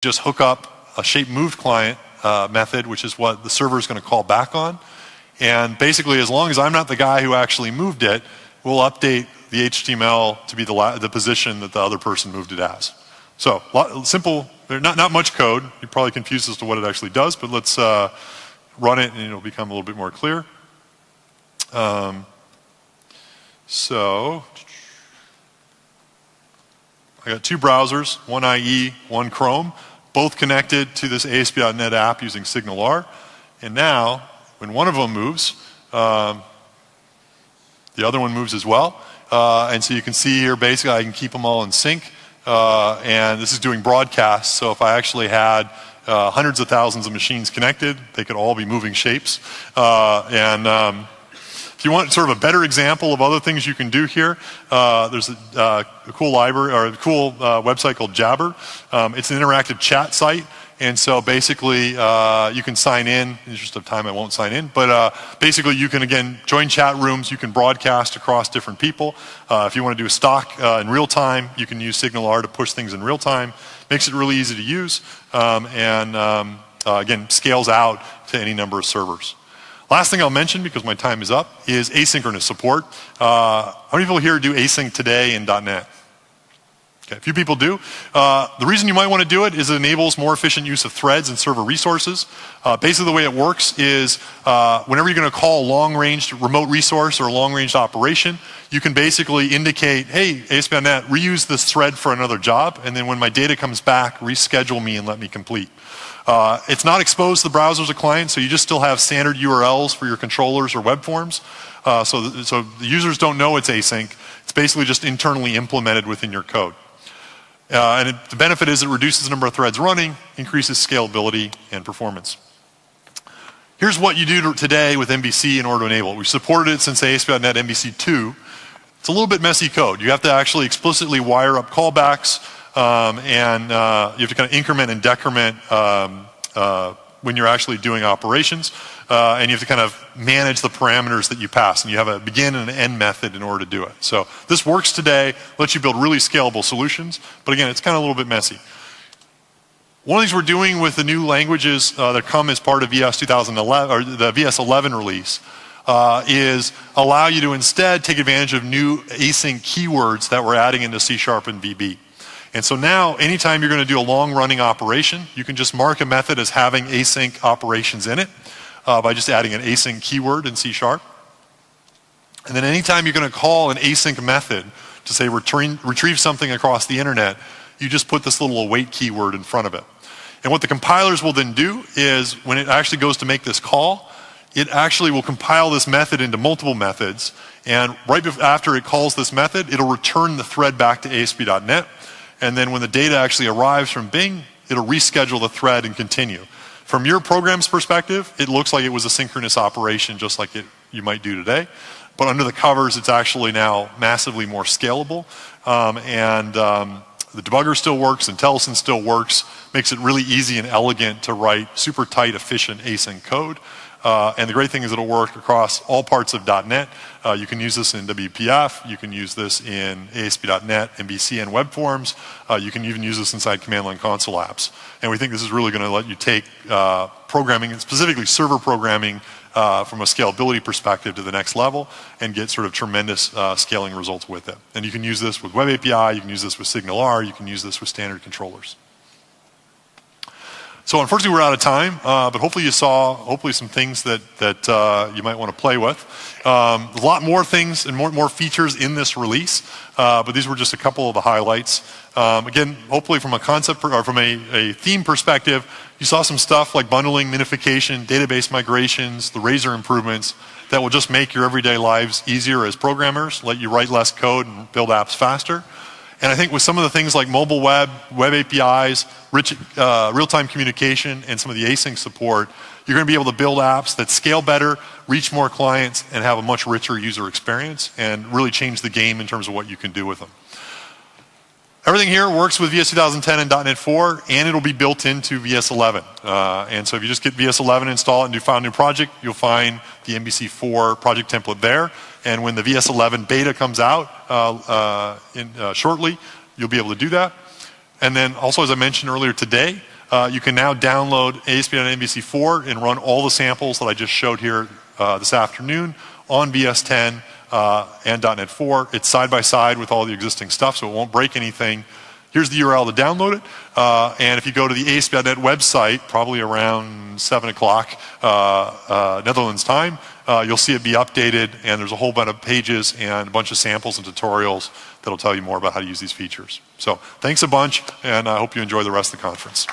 just hook up a shape moved client method, which is what the server is going to call back on. And basically, as long as I'm not the guy who actually moved it, we'll update the HTML to be the position that the other person moved it as. So simple, not much code. You're probably confused as to what it actually does, but let's run it and it'll become a little bit more clear. So I got two browsers, one IE, one Chrome, both connected to this ASP.NET app using SignalR. And now, when one of them moves, the other one moves as well. And so you can see here, basically, I can keep them all in sync. And this is doing broadcasts. So if I actually had hundreds of thousands of machines connected, they could all be moving shapes. If you want sort of a better example of other things you can do here, there's a cool library or a cool website called Jabber. It's an interactive chat site. And so basically, you can sign in. In the interest of time, I won't sign in. But basically, you can, again, join chat rooms. You can broadcast across different people. If you want to do a stock in real time, you can use SignalR to push things in real time. Makes it really easy to use. Again, scales out to any number of servers. Last thing I'll mention, because my time is up, is asynchronous support. How many people here do async today in .NET? Okay, a few people do. The reason you might want to do it is it enables more efficient use of threads and server resources. Basically the way it works is whenever you're going to call a long-range remote resource or a long-range operation, you can basically indicate, hey, ASP.NET, reuse this thread for another job, and then when my data comes back, reschedule me and let me complete. It's not exposed to the browsers or clients, so you just still have standard URLs for your controllers or web forms. So the users don't know it's async. It's basically just internally implemented within your code. The benefit is it reduces the number of threads running, increases scalability and performance. Here's what you do today with MVC in order to enable it. We've supported it since ASP.NET MVC 2. It's a little bit messy code. You have to actually explicitly wire up callbacks, and you have to kind of increment and decrement when you're actually doing operations, and you have to kind of manage the parameters that you pass, and you have a begin and an end method in order to do it. So this works today, lets you build really scalable solutions, but again, it's kind of a little bit messy. One of these we're doing with the new languages that come as part of VS 2011 or the VS 11 release is allow you to instead take advantage of new async keywords that we're adding into C# and VB. And so now, anytime you're going to do a long-running operation, you can just mark a method as having async operations in it by just adding an async keyword in C#. And then anytime you're going to call an async method to say retrieve something across the internet, you just put this little await keyword in front of it. And what the compilers will then do is when it actually goes to make this call, it actually will compile this method into multiple methods. And right after it calls this method, it'll return the thread back to ASP.NET. And then when the data actually arrives from Bing, it'll reschedule the thread and continue. From your program's perspective, it looks like it was a synchronous operation just like you might do today. But under the covers, it's actually now massively more scalable. The debugger still works, IntelliSense still works, makes it really easy and elegant to write super tight, efficient async code. And the great thing is it'll work across all parts of .NET. You can use this in WPF, you can use this in ASP.NET, MVC, and web forms. You can even use this inside command line console apps. And we think this is really going to let you take programming, and specifically server programming, from a scalability perspective to the next level and get sort of tremendous scaling results with it. And you can use this with Web API, you can use this with SignalR, you can use this with standard controllers. So unfortunately we're out of time, but hopefully you saw some things that you might want to play with. A lot more things and more features in this release, but these were just a couple of the highlights. Again, hopefully from a concept or from a theme perspective, you saw some stuff like bundling, minification, database migrations, the Razor improvements that will just make your everyday lives easier as programmers, let you write less code and build apps faster. And I think with some of the things like mobile web APIs, real-time communication, and some of the async support, you're going to be able to build apps that scale better, reach more clients, and have a much richer user experience, and really change the game in terms of what you can do with them. Everything here works with VS 2010 and .NET 4, and it'll be built into VS 11. And so if you just get VS 11, install it, and find a new project, you'll find the MVC 4 project template there. And when the VS 11 beta comes out shortly, you'll be able to do that. And then also, as I mentioned earlier today, you can now download Asp Net Mvc 4 and run all the samples that I just showed here this afternoon on VS10 and .NET 4. It's side by side with all the existing stuff, so it won't break anything. Here's the URL to download it. And if you go to the ASP.NET website, probably around 7 o'clock Netherlands time, you'll see it be updated, and there's a whole bunch of pages and a bunch of samples and tutorials that'll tell you more about how to use these features. So thanks a bunch, and I hope you enjoy the rest of the conference.